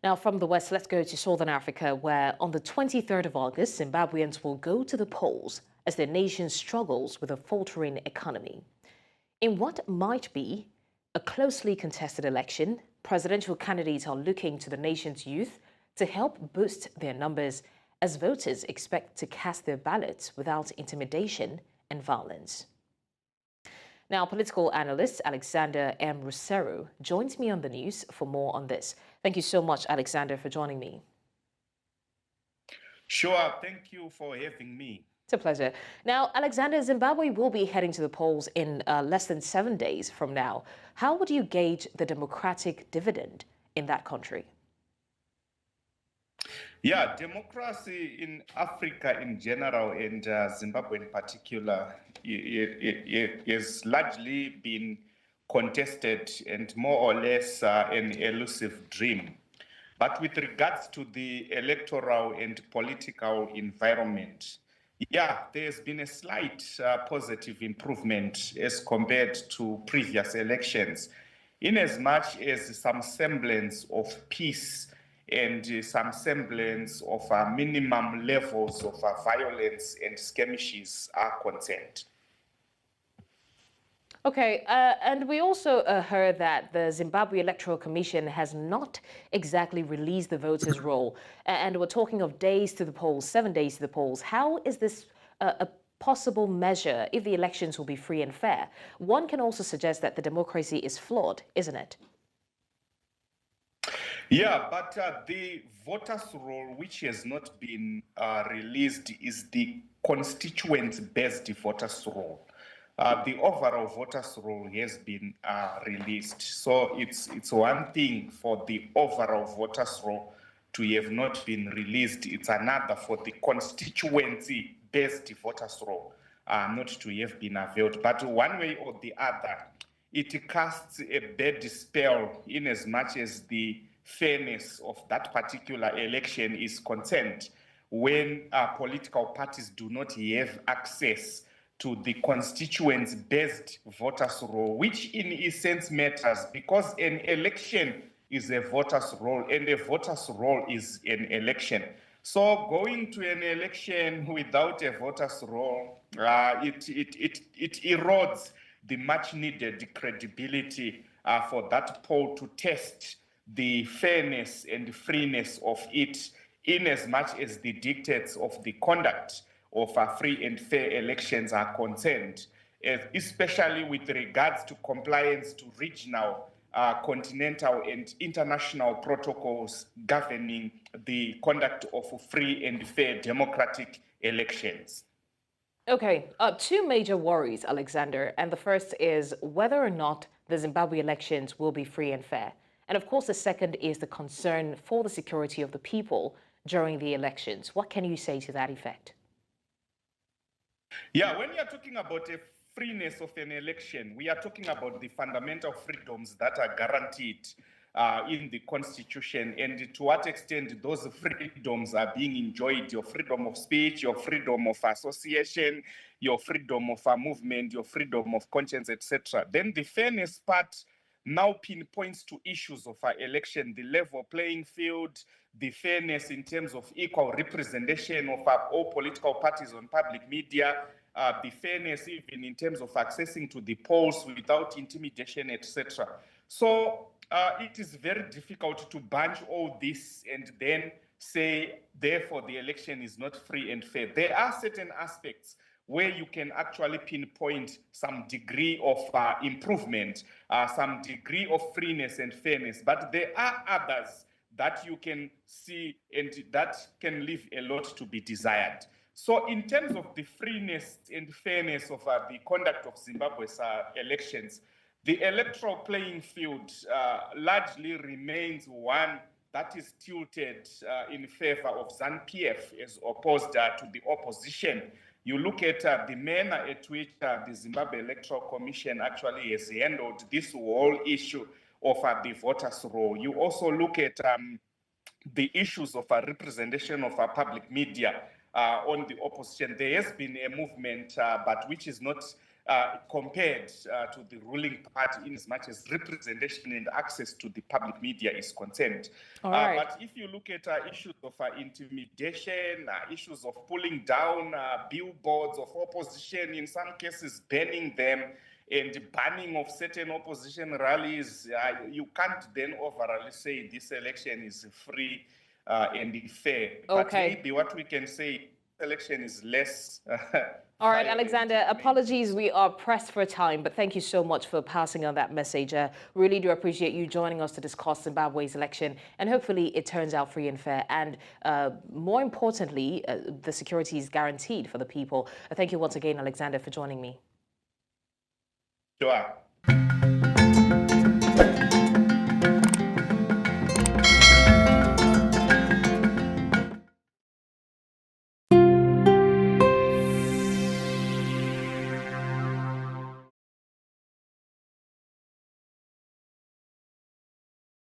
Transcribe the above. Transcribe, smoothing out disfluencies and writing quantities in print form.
Now, from the West, let's go to Southern Africa, where on the 23rd of August, Zimbabweans will go to the polls as their nation struggles with a faltering economy. In what might be a closely contested election, presidential candidates are looking to the nation's youth to help boost their numbers as voters expect to cast their ballots without intimidation and violence. Now, political analyst Alexander M. Rusero joins me on the news for more on this. Thank you so much, Alexander, for joining me. Sure. Thank you for having me. It's a pleasure. Now, Alexander, Zimbabwe will be heading to the polls in less than 7 days from now. How would you gauge the democratic dividend in that country? Yeah, democracy in Africa in general and Zimbabwe in particular it has largely been contested and more or less an elusive dream. But with regards to the electoral and political environment, yeah, there's been a slight positive improvement as compared to previous elections, in as much as some semblance of peace and some semblance of minimum levels of violence and skirmishes are concerned. Okay, and we also heard that the Zimbabwe Electoral Commission has not exactly released the voters' roll, and we're talking of days to the polls, 7 days to the polls. How is this a possible measure if the elections will be free and fair? One can also suggest that the democracy is flawed, isn't it? Yeah, but the voters' roll, which has not been released, is the constituent-based voters' roll. The overall voters' roll has been released. So it's one thing for the overall voters' roll to have not been released. It's another for the constituency-based voters' roll not to have been availed. But one way or the other, it casts a bad spell in as much as the fairness of that particular election is concerned when political parties do not have access to the constituents-based voters' roll, which in essence matters because an election is a voters' roll and a voters' roll is an election. So going to an election without a voters' roll, it erodes the much needed credibility for that poll to test the fairness and freeness of it in as much as the dictates of the conduct of free and fair elections are concerned, especially with regards to compliance to regional, continental and international protocols governing the conduct of free and fair democratic elections. Okay, two major worries, Alexander. And the first is whether or not the Zimbabwe elections will be free and fair. And of course, the second is the concern for the security of the people during the elections. What can you say to that effect? Yeah, when you're talking about a freeness of an election, we are talking about the fundamental freedoms that are guaranteed in the Constitution and to what extent those freedoms are being enjoyed, your freedom of speech, your freedom of association, your freedom of movement, your freedom of conscience, etc. Then the fairness part now pinpoints to issues of our election, the level playing field, the fairness in terms of equal representation of all political parties on public media, the fairness even in terms of accessing to the polls without intimidation, etc. So it is very difficult to bunch all this and then say, therefore, the election is not free and fair. There are certain aspects where you can actually pinpoint some degree of improvement, some degree of freeness and fairness, but there are others that you can see and that can leave a lot to be desired. So in terms of the freeness and fairness of the conduct of Zimbabwe's elections, the electoral playing field largely remains one that is tilted in favor of ZANU-PF as opposed to the opposition. You look at the manner at which the Zimbabwe Electoral Commission actually has handled this whole issue of the voters' roll. You also look at the issues of representation of public media on the opposition. There has been a movement, but which is not compared to the ruling party in as much as representation and access to the public media is concerned. All right. But if you look at issues of intimidation, issues of pulling down billboards of opposition, in some cases banning them, and banning of certain opposition rallies, you can't then overall say this election is free and fair. Okay. But maybe what we can say, election is less. All right, Alexander, apologies, we are pressed for time, but thank you so much for passing on that message. Really do appreciate you joining us to discuss Zimbabwe's election, and hopefully it turns out free and fair. And more importantly, the security is guaranteed for the people. Thank you once again, Alexander, for joining me. Sure.